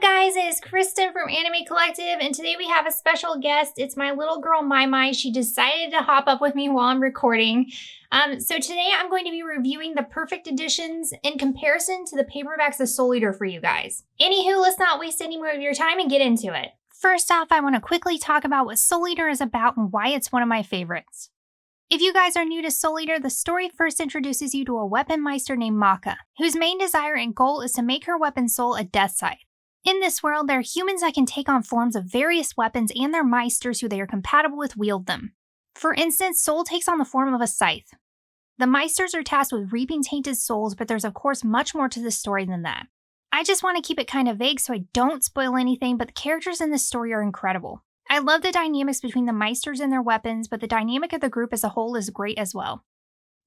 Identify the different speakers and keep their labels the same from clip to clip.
Speaker 1: guys? It's Kristen from Anime Collective, and today we have a special guest. It's my little girl, Mai. She decided to hop up with me while I'm recording. So today I'm going to be reviewing the Perfect Editions in comparison to the Paperbacks of Soul Eater for you guys. Anywho, let's not waste any more of your time and get into it. First off, I want to quickly talk about what Soul Eater is about and why it's one of my favorites. If you guys are new to Soul Eater, the story first introduces you to a weapon meister named Manga, whose main desire and goal is to make her weapon soul a death scythe. In this world, there are humans that can take on forms of various weapons and their meisters who they are compatible with wield them. For instance, Soul takes on the form of a scythe. The meisters are tasked with reaping tainted souls, but there's of course much more to this story than that. I just want to keep it kind of vague so I don't spoil anything, but the characters in this story are incredible. I love the dynamics between the meisters and their weapons, but the dynamic of the group as a whole is great as well.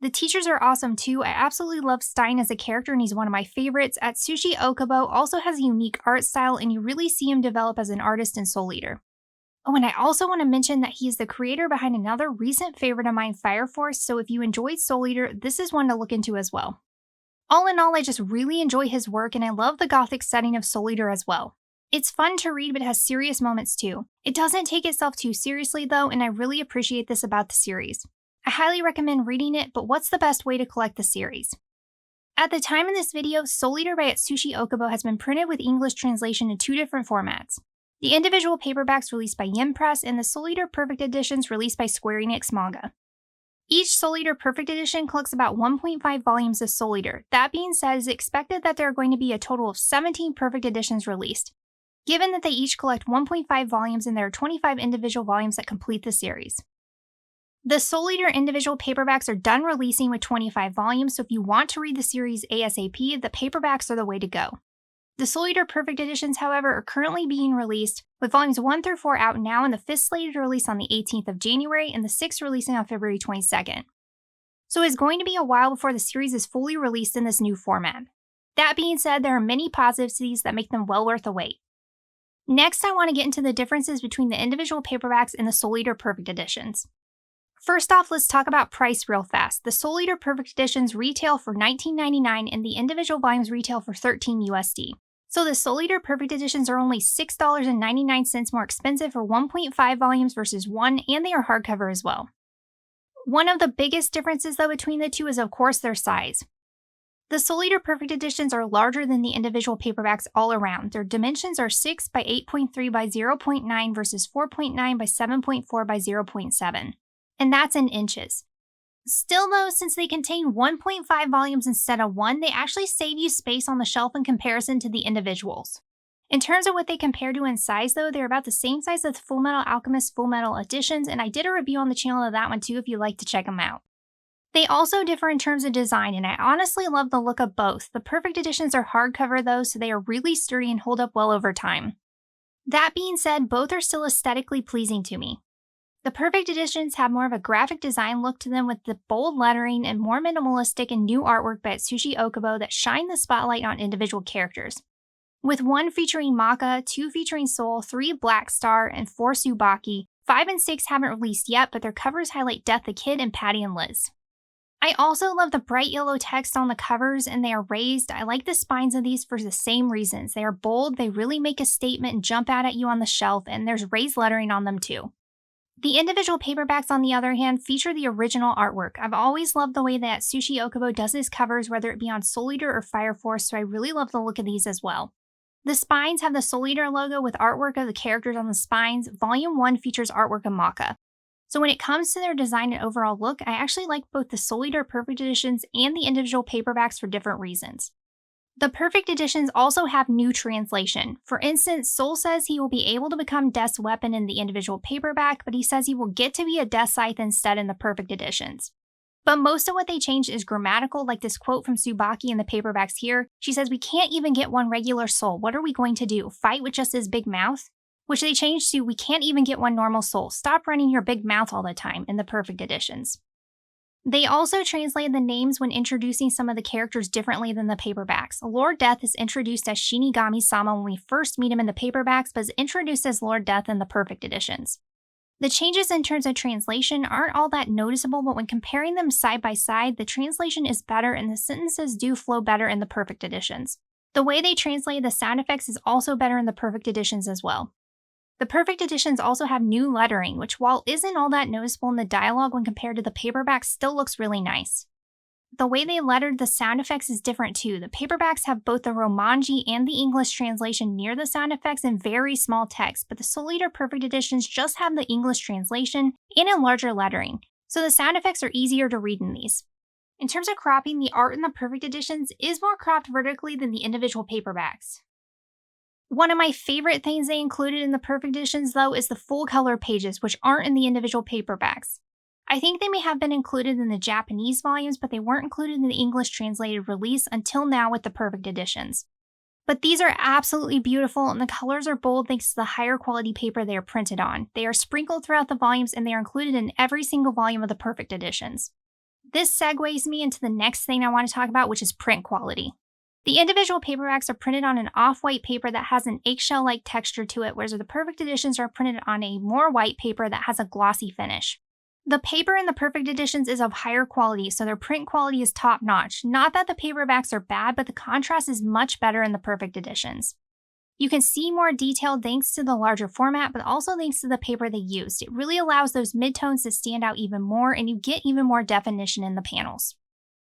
Speaker 1: The teachers are awesome too. I absolutely love Stein as a character and he's one of my favorites. Atsushi Okubo also has a unique art style and you really see him develop as an artist in Soul Eater. Oh, and I also want to mention that he is the creator behind another recent favorite of mine, Fire Force, so if you enjoyed Soul Eater, this is one to look into as well. All in all, I just really enjoy his work and I love the gothic setting of Soul Eater as well. It's fun to read but has serious moments too. It doesn't take itself too seriously though, and I really appreciate this about the series. I highly recommend reading it, but what's the best way to collect the series? At the time of this video, Soul Eater by Atsushi Okubo has been printed with English translation in 2 different formats. The individual paperbacks released by Yen Press and the Soul Eater Perfect Editions released by Square Enix Manga. Each Soul Eater Perfect Edition collects about 1.5 volumes of Soul Eater. That being said, it's expected that there are going to be a total of 17 Perfect Editions released, given that they each collect 1.5 volumes and there are 25 individual volumes that complete the series. The Soul Eater individual paperbacks are done releasing with 25 volumes, so if you want to read the series ASAP, the paperbacks are the way to go. The Soul Eater Perfect Editions, however, are currently being released, with volumes 1 through 4 out now and the 5th slated to release on the 18th of January and the 6th releasing on February 22nd. So it's going to be a while before the series is fully released in this new format. That being said, there are many positives to these that make them well worth the wait. Next, I want to get into the differences between the individual paperbacks and the Soul Eater Perfect Editions. First off, let's talk about price real fast. The Soul Eater Perfect Editions retail for $19.99 and the individual volumes retail for $13 USD. So the Soul Eater Perfect Editions are only $6.99 more expensive for 1.5 volumes versus 1, and they are hardcover as well. One of the biggest differences though between the two is of course their size. The Soul Eater Perfect Editions are larger than the individual paperbacks all around. Their dimensions are 6 by 8.3 by 0.9 versus 4.9 by 7.4 by 0.7. And that's in inches. Still though, since they contain 1.5 volumes instead of 1, they actually save you space on the shelf in comparison to the individuals. In terms of what they compare to in size though, they're about the same size as Fullmetal Alchemist Fullmetal Editions, and I did a review on the channel of that one too if you'd like to check them out. They also differ in terms of design, and I honestly love the look of both. The Perfect Editions are hardcover though, so they are really sturdy and hold up well over time. That being said, both are still aesthetically pleasing to me. The Perfect Editions have more of a graphic design look to them with the bold lettering and more minimalistic and new artwork by Atsushi Okubo that shine the spotlight on individual characters. With 1 featuring Maka, 2 featuring Soul, 3 Black Star, and 4 Tsubaki, 5 and 6 haven't released yet, but their covers highlight Death the Kid and Patty and Liz. I also love the bright yellow text on the covers and they are raised. I like the spines of these for the same reasons. They are bold, they really make a statement and jump out at you on the shelf, and there's raised lettering on them too. The individual paperbacks, on the other hand, feature the original artwork. I've always loved the way that Atsushi Okubo does his covers, whether it be on Soul Eater or Fire Force, so I really love the look of these as well. The spines have the Soul Eater logo with artwork of the characters on the spines. Volume 1 features artwork of Maka. So when it comes to their design and overall look, I actually like both the Soul Eater Perfect Editions and the individual paperbacks for different reasons. The Perfect Editions also have new translation. For instance, Soul says he will be able to become Death's weapon in the individual paperback, but he says he will get to be a Death Scythe instead in the Perfect Editions. But most of what they changed is grammatical, like this quote from Tsubaki in the paperbacks here. She says, "We can't even get one regular soul. What are we going to do? Fight with just his big mouth?" Which they changed to, "We can't even get one normal soul. Stop running your big mouth all the time," in the Perfect Editions. They also translated the names when introducing some of the characters differently than the paperbacks. Lord Death is introduced as Shinigami-sama when we first meet him in the paperbacks, but is introduced as Lord Death in the Perfect Editions. The changes in terms of translation aren't all that noticeable, but when comparing them side by side, the translation is better and the sentences do flow better in the Perfect Editions. The way they translated the sound effects is also better in the Perfect Editions as well. The Perfect Editions also have new lettering, which while isn't all that noticeable in the dialogue when compared to the paperbacks, still looks really nice. The way they lettered the sound effects is different too. The paperbacks have both the Romanji and the English translation near the sound effects in very small text, but the Soul Eater Perfect Editions just have the English translation and in larger lettering, so the sound effects are easier to read in these. In terms of cropping, the art in the Perfect Editions is more cropped vertically than the individual paperbacks. One of my favorite things they included in the Perfect Editions, though, is the full color pages, which aren't in the individual paperbacks. I think they may have been included in the Japanese volumes, but they weren't included in the English translated release until now with the Perfect Editions. But these are absolutely beautiful, and the colors are bold thanks to the higher quality paper they are printed on. They are sprinkled throughout the volumes, and they are included in every single volume of the Perfect Editions. This segues me into the next thing I want to talk about, which is print quality. The individual paperbacks are printed on an off-white paper that has an eggshell-like texture to it, whereas the Perfect Editions are printed on a more white paper that has a glossy finish. The paper in the Perfect Editions is of higher quality, so their print quality is top-notch. Not that the paperbacks are bad, but the contrast is much better in the Perfect Editions. You can see more detail thanks to the larger format, but also thanks to the paper they used. It really allows those midtones to stand out even more, and you get even more definition in the panels.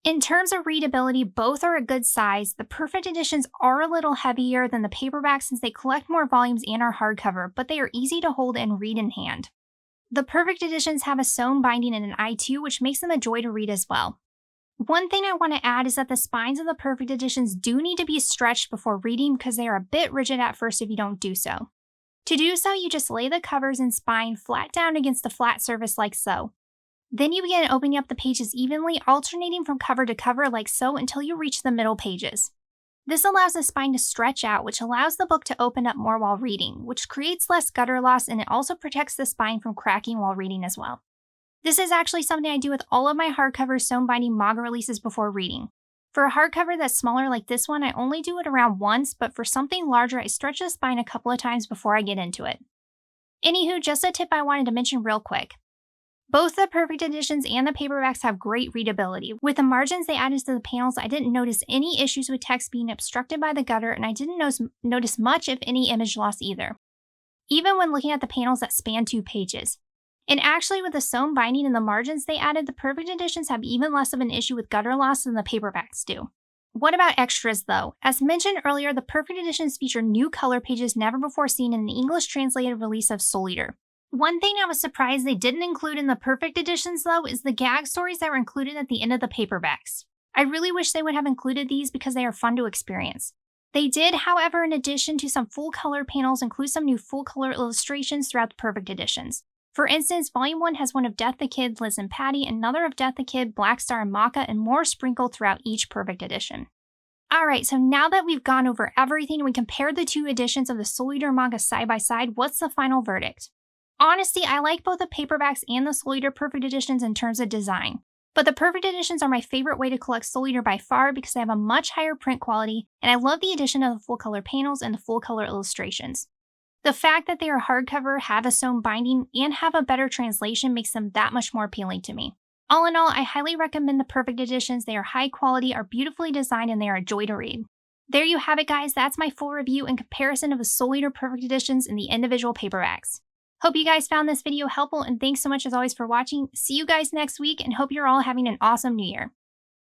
Speaker 1: In terms of readability, both are a good size. The Perfect Editions are a little heavier than the paperbacks since they collect more volumes and are hardcover, but they are easy to hold and read in hand. The Perfect Editions have a sewn binding and an I2, which makes them a joy to read as well. One thing I want to add is that the spines of the Perfect Editions do need to be stretched before reading because they are a bit rigid at first if you don't do so. To do so, you just lay the covers and spine flat down against a flat surface like so. Then you begin opening up the pages evenly, alternating from cover to cover like so until you reach the middle pages. This allows the spine to stretch out, which allows the book to open up more while reading, which creates less gutter loss, and it also protects the spine from cracking while reading as well. This is actually something I do with all of my hardcover sewn binding manga releases before reading. For a hardcover that's smaller like this one, I only do it around once, but for something larger, I stretch the spine a couple of times before I get into it. Anywho, just a tip I wanted to mention real quick. Both the Perfect Editions and the paperbacks have great readability. With the margins they added to the panels, I didn't notice any issues with text being obstructed by the gutter, and I didn't notice much, if any, image loss either, even when looking at the panels that span 2 pages. And actually, with the sewn binding and the margins they added, the Perfect Editions have even less of an issue with gutter loss than the paperbacks do. What about extras though? As mentioned earlier, the Perfect Editions feature new color pages never before seen in an English translated release of Soul Eater. One thing I was surprised they didn't include in the Perfect Editions, though, is the gag stories that were included at the end of the paperbacks. I really wish they would have included these because they are fun to experience. They did, however, in addition to some full-color panels, include some new full-color illustrations throughout the Perfect Editions. For instance, Volume 1 has one of Death the Kid, Liz and Patty, another of Death the Kid, Blackstar and Maka, and more sprinkled throughout each Perfect Edition. Alright, so now that we've gone over everything and we compared the 2 editions of the Soul Eater manga side by side, what's the final verdict? Honestly, I like both the paperbacks and the Soul Eater Perfect Editions in terms of design, but the Perfect Editions are my favorite way to collect Soul Eater by far because they have a much higher print quality, and I love the addition of the full color panels and the full color illustrations. The fact that they are hardcover, have a sewn binding, and have a better translation makes them that much more appealing to me. All in all, I highly recommend the Perfect Editions. They are high quality, are beautifully designed, and they are a joy to read. There you have it, guys. That's my full review and comparison of the Soul Eater Perfect Editions and the individual paperbacks. Hope you guys found this video helpful, and thanks so much as always for watching. See you guys next week, and hope you're all having an awesome new year.